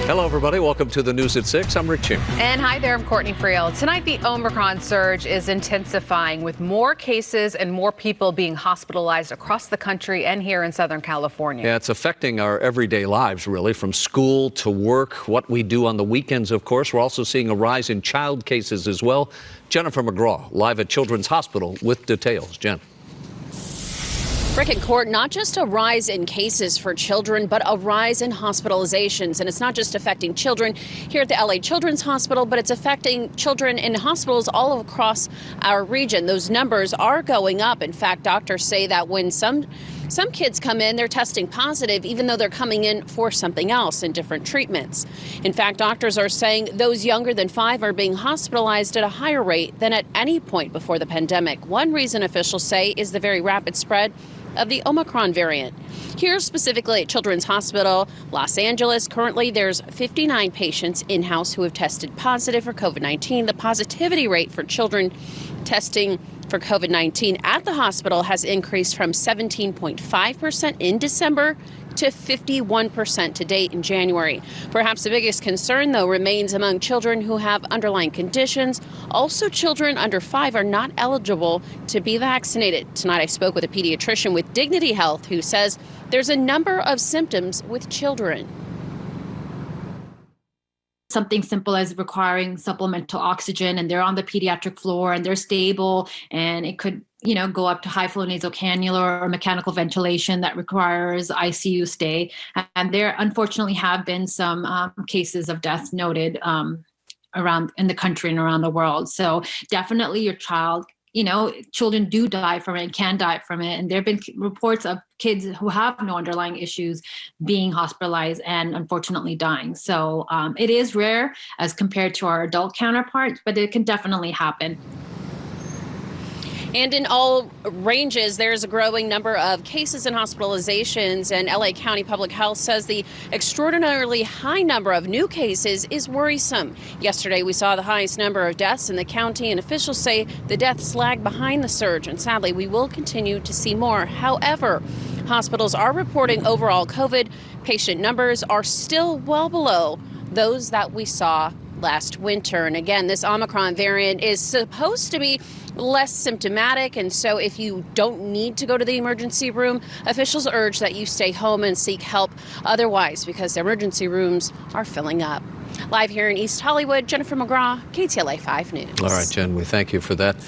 Hello, everybody. Welcome to the News at 6. I'm Rick Chin. And hi there, I'm Courtney Friel. Tonight, the Omicron surge is intensifying with more cases and more people being hospitalized across the country and here in Southern California. Yeah, it's affecting our everyday lives, really, from school to work, what we do on the weekends, of course. We're also seeing a rise in child cases as well. Jennifer McGraw, live at Children's Hospital with details. Jen. Rick and Court, not just a rise in cases for children, but a rise in hospitalizations. And it's not just affecting children here at the LA Children's Hospital, but it's affecting children in hospitals all across our region. Those numbers are going up. In fact, doctors say that when some kids come in, they're testing positive, even though they're coming in for something else in different treatments. In fact, doctors are saying those younger than 5 are being hospitalized at a higher rate than at any point before the pandemic. One reason officials say is the very rapid spread of the Omicron variant. Here specifically at Children's Hospital, Los Angeles, currently there's 59 patients in-house who have tested positive for COVID-19. The positivity rate for children testing for COVID-19 at the hospital has increased from 17.5% in December to 51% to date in January. Perhaps the biggest concern, though, remains among children who have underlying conditions. Also, children under 5 are not eligible to be vaccinated. Tonight, I spoke with a pediatrician with Dignity Health who says there's a number of symptoms with children. Something simple as requiring supplemental oxygen, and they're on the pediatric floor and they're stable, and it could go up to high flow nasal cannula or mechanical ventilation that requires ICU stay. And there unfortunately have been some cases of death noted around in the country and around the world. So definitely your child, children do die from it and can die from it. And there have been reports of kids who have no underlying issues being hospitalized and unfortunately dying. So it is rare as compared to our adult counterparts, but it can definitely happen. And in all ranges, there's a growing number of cases and hospitalizations, and LA County Public Health says the extraordinarily high number of new cases is worrisome. Yesterday, we saw the highest number of deaths in the county, and officials say the deaths lag behind the surge, and sadly, we will continue to see more. However, hospitals are reporting overall COVID patient numbers are still well below those that we saw last winter. And again, this Omicron variant is supposed to be less symptomatic, and so if you don't need to go to the emergency room, officials urge that you stay home and seek help otherwise because the emergency rooms are filling up. Live here in East Hollywood, Jennifer McGraw, KTLA 5 News. All right, Jen, we thank you for that.